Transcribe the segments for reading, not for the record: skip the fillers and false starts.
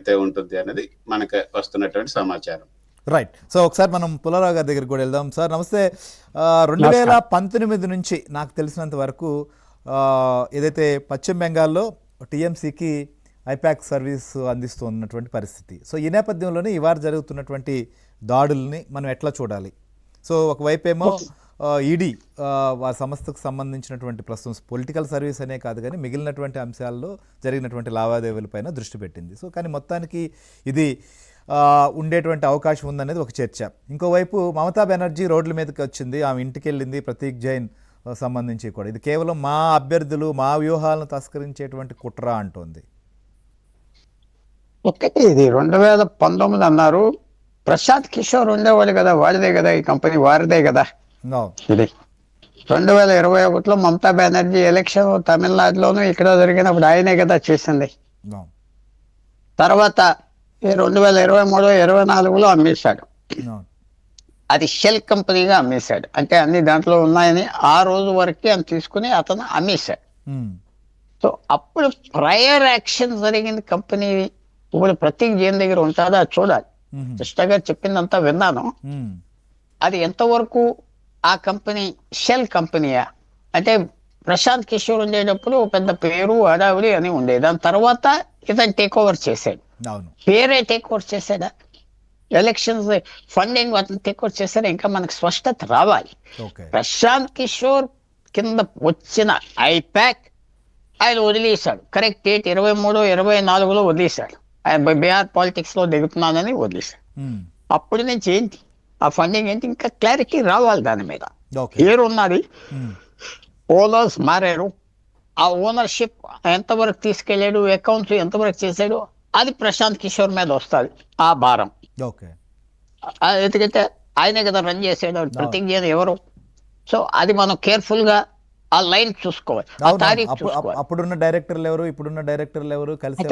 అయితే ఉంటుంది అనేది మనకు వస్తున్నటువంటి సమాచారం. రైట్. సో ఒకసారి మనం పుల్లారావు గారి దగ్గరికి కూడా వెళ్దాం. సార్ నమస్తే. 2019 నుంచి నాకు తెలిసినంత వరకు ఏదైతే పశ్చిమ బెంగాల్లో టీఎంసీకి ఐపాక్ సర్వీస్ అందిస్తున్నటువంటి పరిస్థితి. సో ఈ నేపథ్యంలోనే ఇవాళ జరుగుతున్నటువంటి దాడుల్ని మనం ఎట్లా చూడాలి? సో ఒకవైపు ఏమో ఈడీ వారి సంస్థకు సంబంధించినటువంటి ప్రస్తుతం పొలిటికల్ సర్వీస్ అనే కాదు కానీ మిగిలినటువంటి అంశాల్లో జరిగినటువంటి లావాదేవీలపైన దృష్టి పెట్టింది. సో కానీ మొత్తానికి ఇది ఉండేటువంటి అవకాశం ఉందనేది ఒక చర్చ. ఇంకోవైపు మమతా బెనర్జీ రోడ్ల మీదకి వచ్చింది, ఆమె ఇంటికి వెళ్ళింది, ప్రతీక్ జైన్ సంబంధించి కూడా ఇది కేవలం మా అభ్యర్థులు మా వ్యూహాలను తస్కరించేటువంటి కుట్ర అంటోంది. ఒకటి ఇది 2019 అన్నారు. ప్రశాంత్ కిషోర్ ఉండేవాడు కదా, వాడిదే కదా ఈ కంపెనీ, వారిదే కదా ఇది. 2021లో మమతా బెనర్జీ ఎలక్షన్ తమిళనాడులోనూ ఇక్కడ జరిగినప్పుడు ఆయనే కదా చేసింది. తర్వాత 2023, 24లో అమ్మేశాడు. అది షెల్ కంపెనీగా అమ్మేశాడు. అంటే అన్ని దాంట్లో ఉన్నాయని ఆ రోజు వరకే అని తీసుకుని అతను అమ్మేశాడు. సో అప్పుడు ప్రయర్ యాక్షన్ జరిగింది కంపెనీ. ఇప్పుడు ప్రతీక్ జైన్ దగ్గర ఉంటుందా చూడాలి. కృష్ణ గారు చెప్పిందంతా విన్నాను. అది ఎంతవరకు ఆ కంపెనీ షెల్ కంపెనీయా అంటే ప్రశాంత్ కిషోర్ ఉండేటప్పుడు పెద్ద పేరు హడావిడి అని ఉండేది. దాని తర్వాత ఇతను టేక్ ఓవర్ చేశాడు. పేరే టేక్ ఓవర్ చేశాడా, ఎలక్షన్స్ ఫండింగ్ అతను టేక్ ఓవర్ చేశాడా, ఇంకా మనకు స్పష్టత రావాలి. ప్రశాంత్ కిషోర్ కింద వచ్చిన ఐపాక్ ఆయన వదిలేశాడు. కరెక్ట్ డేట్ 23, 24లో వదిలేశాడు. ఆయన బీహార్ పాలిటిక్స్ లో దిగుతున్నానని వదిలేశాడు. అప్పటి నుంచి ఏంటి ఆ ఫండింగ్ ఏంటి ఇంకా క్లారిటీ రావాలి దాని మీద. పేరు ఉన్నది, ఓనర్స్ మారారు, ఆ ఓనర్షిప్ ఎంతవరకు తీసుకెళ్ళాడు, అకౌంట్స్ ఎంతవరకు చేశాడు, అది ప్రశాంత్ కిషోర్ మీద వస్తుంది ఆ భారం. ఎందుకంటే ఆయనే కదా రన్ చేసాడు, ప్రతీక్ జైన్ ఎవరు. సో అది మనం కేర్ఫుల్ గా ఆ లైన్ చూసుకోవాలి, ఆ తారీఖు చూసుకోవాలి. అప్పుడున్న డైరెక్టర్లు ఎవరు, ఇప్పుడున్న డైరెక్టర్లు ఎవరు, కలిసి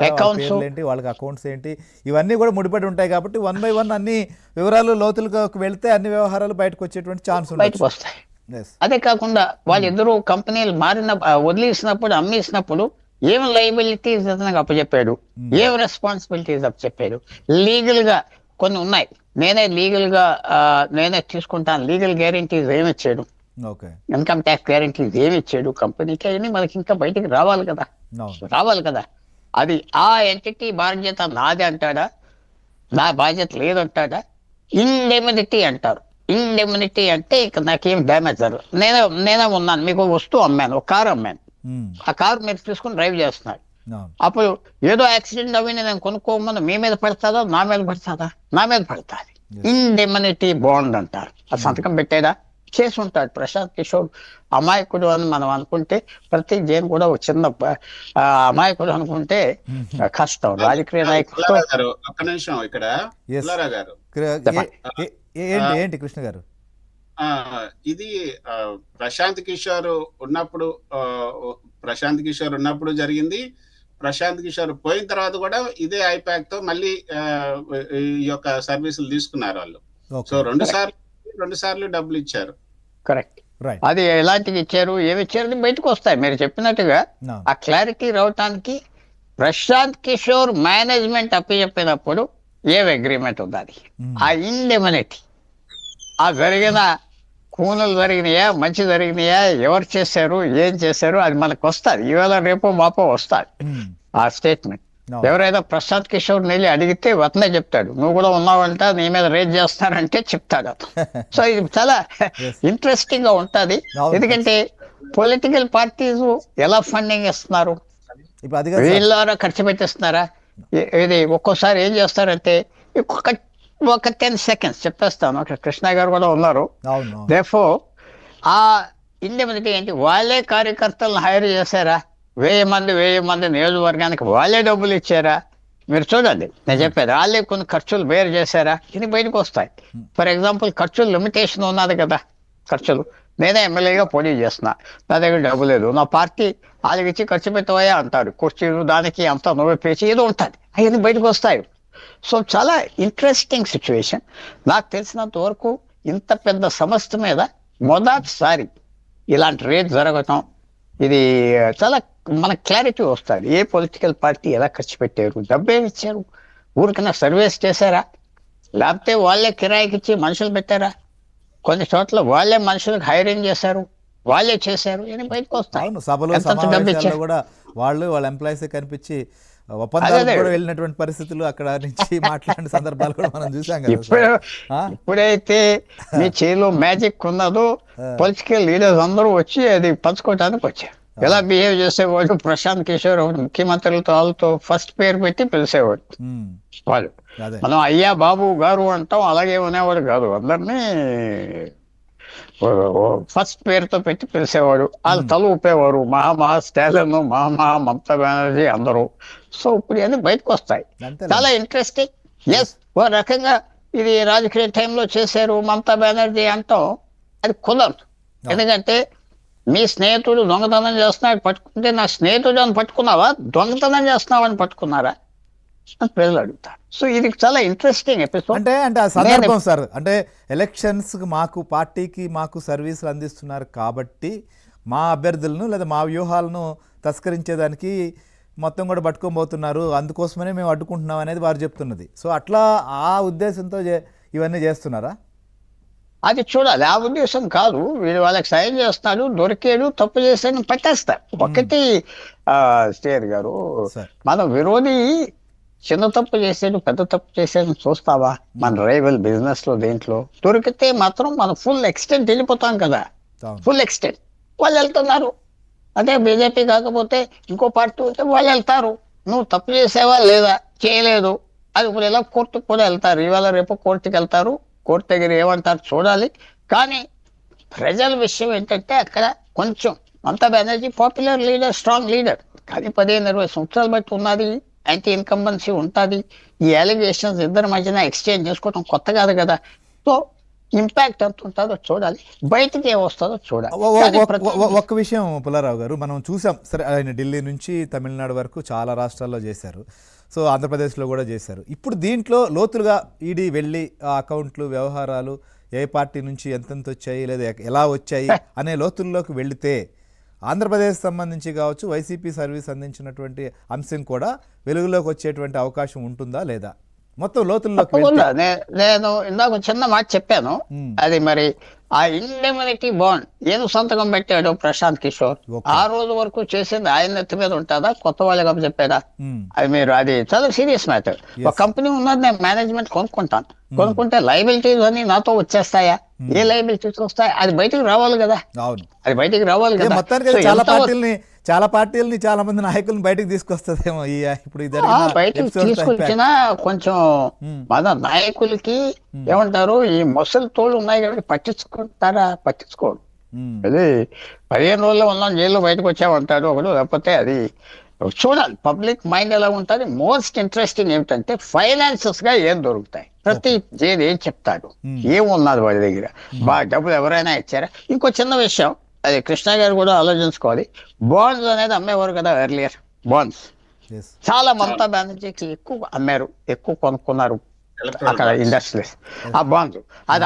అకౌంట్స్ ఏంటి, వాళ్ళకి అకౌంట్స్ ఏంటి, ఇవన్నీ కూడా ముడిపడి ఉంటాయి. కాబట్టి 1 by 1 అన్ని వివరాలు లోతులకు వెళ్తే అన్ని వ్యవహారాలు బయటకు వచ్చేటువంటి ఛాన్స్ బయటకు వస్తాయి. అదే కాకుండా వాళ్ళిద్దరూ కంపెనీలు మారిన వదిలేసినప్పుడు అమ్మేసినప్పుడు ఏం లయబిలిటీస్ అతనికి అప్పచెప్పాడు, ఏం రెస్పాన్సిబిలిటీస్ అప్పచెప్పాడు. లీగల్ గా కొన్ని ఉన్నాయి, నేనే తీసుకుంటాను, లీగల్ గ్యారెంటీస్ ఏమి ఇచ్చాడు, ఇన్కమ్ ట్యాక్స్ గ్యారెంటీస్ ఏమి ఇచ్చాడు కంపెనీకి, అవన్నీ మనకి ఇంకా బయటకు రావాలి కదా. అది ఆ ఎంటిటీ బాధ్యత నాది అంటాడా, నా బాధ్యత లేదంటాడా. ఇండెమినిటీ అంటారు. ఇండెమినిటీ అంటే ఇక నాకేం డ్యామేజ్ జరగదు, నేనే ఉన్నాను, మీకు వస్తువు అమ్మాను, ఒక కారు అమ్మాను, ఆ కారు మీరు తీసుకుని డ్రైవ్ చేస్తున్నాడు. అప్పుడు ఏదో యాక్సిడెంట్ అవి నేను కొనుక్కోమని మీ మీద పడతాదా, నా మీద పడతాదా, నా మీద పడతాది. ఇండెమినిటీ బాండ్ అంటారు. ఆ సంతకం పెట్టేదా చేసి ఉంటాడు ప్రశాంత్ కిషోర్. అమాయకుడు అని మనం అనుకుంటే ప్రతీక్ జైన్ కూడా ఒక చిన్న అమాయకుడు అనుకుంటే కష్టం. రాజకీయ నాయకుడు. ఒక్క నిమిషం ఇక్కడ ఏంటి కృష్ణ గారు, ఇది ప్రశాంత్ కిషోర్ ఉన్నప్పుడు జరిగింది. ప్రశాంత్ కిషోర్ పోయిన తర్వాత కూడా ఇదే ఐపాక్ తో మళ్ళీ ఈ యొక్క సర్వీసులు తీసుకున్నారు వాళ్ళు. సో రెండు సార్లు డబ్బులు ఇచ్చారు. కరెక్ట్. అది ఎలాంటివి ఇచ్చారు, ఏమి ఇచ్చారు బయటకు వస్తాయి. మీరు చెప్పినట్టుగా ఆ క్లారిటీ రావటానికి ప్రశాంత్ కిషోర్ మేనేజ్మెంట్ అప్పచెప్పినప్పుడు ఏం అగ్రిమెంట్ ఉండాలి, ఆ ఇండెమినిటీ, ఆ జరిగిన కూనలు జరిగినాయా, మంచి జరిగినాయా, ఎవరు చేశారు, ఏం చేశారు, అది మనకు వస్తుంది. ఇవాళ రేపో మాపో వస్తుంది ఆ స్టేట్మెంట్. ఎవరైనా ప్రశాంత్ కిషోర్ వెళ్ళి అడిగితే అతనే చెప్తాడు, నువ్వు కూడా ఉన్నావంట, నీ మీద రేజ్ చేస్తారంటే చెప్తాడు అతను. సో ఇది చాలా ఇంట్రెస్టింగ్ గా ఉంటది. ఎందుకంటే పొలిటికల్ పార్టీస్ ఎలా ఫండింగ్ ఇస్తున్నారు, వీళ్ళ ఖర్చు పెట్టిస్తున్నారా. ఇది ఒక్కోసారి ఏం చేస్తారంటే ఒక 10 seconds చెప్పేస్తాను, కృష్ణ గారు కూడా ఉన్నారు. దేర్ఫోర్ ఆ ఇండెమినిటీ ఏంటి, వాళ్ళే కార్యకర్తలను హైర్ చేశారా, 1000 మంది నియోజకవర్గానికి వాళ్ళే డబ్బులు ఇచ్చారా, మీరు చూడండి నేను చెప్పేది. వాళ్ళే కొన్ని ఖర్చులు వేరు చేశారా, ఇది బయటకు వస్తాయి. ఫర్ ఎగ్జాంపుల్ ఖర్చులు లిమిటేషన్ ఉన్నది కదా, ఖర్చులు. నేనే ఎమ్మెల్యేగా పోటీ చేస్తున్నా, నా దగ్గర డబ్బు లేదు, నా పార్టీ వాళ్ళకి ఇచ్చి ఖర్చు పెట్టవయా అంటారు, కుర్చీలు దానికి అంతా నువ్వే పేచి ఏదో ఉంటుంది, అవన్నీ బయటకు వస్తాయి. సో చాలా ఇంట్రెస్టింగ్ సిచ్యువేషన్. నాకు తెలిసినంత వరకు ఇంత పెద్ద సమస్య మీద మొదటిసారి ఇలాంటి రేట్ జరగటం ఇది చాలా మనకు క్లారిటీ వస్తుంది. ఏ పొలిటికల్ పార్టీ ఎలా ఖర్చు పెట్టారు, డబ్బేమి ఇచ్చారు, ఊరికన్నా సర్వీస్ చేశారా, లేకపోతే వాళ్ళే కిరాయికి ఇచ్చి మనుషులు పెట్టారా, కొన్ని చోట్ల వాళ్ళే మనుషులకు హైరింగ్ చేశారు, వాళ్ళే చేశారు అని బయటకు వస్తాయి. అవును, సభలో సమావేశాల్లో కూడా వాళ్ళ ఎంప్లాయీస్ కనిపించి ఒప్పందాలు కూడా వెళ్ళినటువంటి పరిస్థితులు, అక్కడ నుంచి మాట్లాడిన సందర్భాలు కూడా మనం చూసాం కదా. ఇప్పుడైతే మీ చేతిలో మ్యాజిక్ ఉన్నదో పొలిటికల్ లీడర్స్ అందరూ వచ్చి అది పంచుకోవడానికి వచ్చారు. ఎలా బిహేవ్ చేసేవాడు ప్రశాంత్ కిషోర్ ముఖ్యమంత్రులతో వాళ్ళతో ఫస్ట్ పేరు పెట్టి పిలిచేవాడు. వాళ్ళు మనం అయ్యా బాబు గారు అంటాం, అలాగే అనేవాడు కాదు, అందరినీ ఫస్ట్ పేరుతో పెట్టి పిలిచేవాడు. వాళ్ళు తల ఊపేవారు, మహా స్టాలిన్, మహా మమతా బెనర్జీ అందరూ. సో ఇప్పుడు ఇవన్నీ బయటకు వస్తాయి, చాలా ఇంట్రెస్టింగ్. ఎస్, ఓ రకంగా ఇది రాజకీయ టైంలో చేశారు మమతా బెనర్జీ అంటాం, అది కుదరదు. ఎందుకంటే మీ స్నేహితుడు దొంగతనం చేస్తున్నాడు పట్టుకుంటే, నా స్నేహితుడు అని పట్టుకున్నావా, దొంగతనం చేస్తున్నావని పట్టుకున్నారా అని ప్రజలు అడుగుతారు. సో ఇది చాలా ఇంట్రెస్టింగ్ ఎపిసోడ్. అంటే ఆ సందర్భం సార్, అంటే ఎలక్షన్స్ మాకు పార్టీకి మాకు సర్వీసులు అందిస్తున్నారు కాబట్టి మా అభ్యర్థులను లేదా మా వ్యూహాలను తస్కరించేదానికి మొత్తం కూడా పట్టుకోబోతున్నారు, అందుకోసమనే మేము అడ్డుకుంటున్నాం అనేది వారు చెప్తున్నది. సో అట్లా ఆ ఉద్దేశంతో ఇవన్నీ చేస్తున్నారా? అది చూడాలి. ఆ ఉద్దేశం కాదు, వీళ్ళు వాళ్ళకి సాయం చేస్తున్నాడు, దొరికాడు, తప్పు చేస్తాను పట్టేస్తారు. ఒకటి స్టేర్ గారు, మన విరోధి చిన్న తప్పు చేసాడు పెద్ద తప్పు చేసాడు చూస్తావా, మన రైవల్ బిజినెస్ లో దేంట్లో దొరికితే మాత్రం మనం ఫుల్ ఎక్స్టెంట్ వెళ్ళిపోతాం కదా, ఫుల్ ఎక్స్టెంట్. వాళ్ళు వెళ్తున్నారు, అదే బీజేపీ కాకపోతే ఇంకో పార్టీ ఉంటే వాళ్ళు వెళ్తారు, నువ్వు తప్పు చేసావా లేదా, చేయలేదు, అది ఇప్పుడు ఎలా కోర్టుకు కూడా వెళ్తారు, ఇవాళ రేపు కోర్టుకి వెళ్తారు, కోర్టు దగ్గర ఏమంటారు చూడాలి. కానీ ప్రజల విషయం ఏంటంటే అక్కడ కొంచెం Mamata Banerjee popular leader, strong leader, కానీ 15-20 సంవత్సరాలు బట్టి ఉన్నది, యాంటీ ఇన్కంబెన్సీ ఉంటుంది. ఈ అలిగేషన్స్ ఇద్దరి మధ్యన ఎక్స్చేంజ్ చేసుకోవడం కొత్త కాదు కదా. సో ఇంపాక్ట్ ఎంత ఉంటుందో చూడాలి, బయటకి ఏమొస్తుందో చూడాలి. ఒక్క విషయం పుల్లారావు గారు, మనం చూసాం సరే, ఆయన ఢిల్లీ నుంచి తమిళనాడు వరకు చాలా రాష్ట్రాల్లో చేశారు, సో ఆంధ్రప్రదేశ్లో కూడా చేశారు. ఇప్పుడు దీంట్లో లోతులుగా ఈడీ వెళ్ళి ఆ అకౌంట్లు, వ్యవహారాలు, ఏ పార్టీ నుంచి ఎంతెంత వచ్చాయి లేదా ఎలా వచ్చాయి అనే లోతుల్లోకి వెళితే ఆంధ్రప్రదేశ్ సంబంధించి కావచ్చు, వైసీపీ సర్వీస్ అందించినటువంటి అంశం కూడా వెలుగులోకి వచ్చేటువంటి అవకాశం ఉంటుందా లేదా? మొత్తం లోతుల్లోకి నేను ఇందాక చిన్న మాట చెప్పాను, అది మరి ఆ ఇండెమినిటీ బాండ్ ఏదో సంతకం పెట్టాడు ప్రశాంత్ కిషోర్, ఆ రోజు వరకు చేసింది ఆయన నెత్తి మీద ఉంటుందా, కొత్త వాళ్ళకి చెప్పాడా? అది మీరు, అది చాలా సీరియస్ మ్యాటర్. ఒక కంపెనీ ఉన్నది, నేను మేనేజ్మెంట్ కొనుక్కుంటాను, కొనుక్కుంటే లయబిలిటీస్ అని నాతో వచ్చేస్తాయా, ఏ లయబిలిటీస్ వస్తాయి, అది బయటకు రావాలి కదా, అది బయటకు రావాలి కదా. చాలా పార్టీలని చాలా మంది నాయకులను బయటకు తీసుకొస్తుందేమో ఇప్పుడు బయటకు తీసుకొచ్చినా కొంచెం మన నాయకులకి ఏమంటారు, ఈ మొసలు తోళ్ళు ఉన్నాయి కాబట్టి పట్టించుకుంటారా, పట్టించుకోడు. అది 15 రోజుల్లో ఉన్నాం జైల్లో బయటకు వచ్చామంటాడు ఒకడు, లేకపోతే అది చూడాలి పబ్లిక్ మైండ్ ఎలా ఉంటుంది. మోస్ట్ ఇంట్రెస్టింగ్ ఏమిటంటే ఫైనాన్సెస్ గా ఏం దొరుకుతాయి, ప్రతి జైలు ఏం చెప్తాడు, ఏమున్నది వాడి దగ్గర, బాగా డబ్బులు ఎవరైనా ఇచ్చారా. ఇంకో చిన్న విషయం, అది కృష్ణ గారు కూడా ఆలోచించుకోవాలి, బాండ్స్ అనేది అమ్మేవారు కదా ఎర్లియర్, బాండ్స్ చాలా మమతా బెనర్జీకి ఎక్కువ అమ్మారు, ఎక్కువ కొనుక్కున్నారు అక్కడ ఇండస్ట్రీస్ ఆ బాండ్స్. అది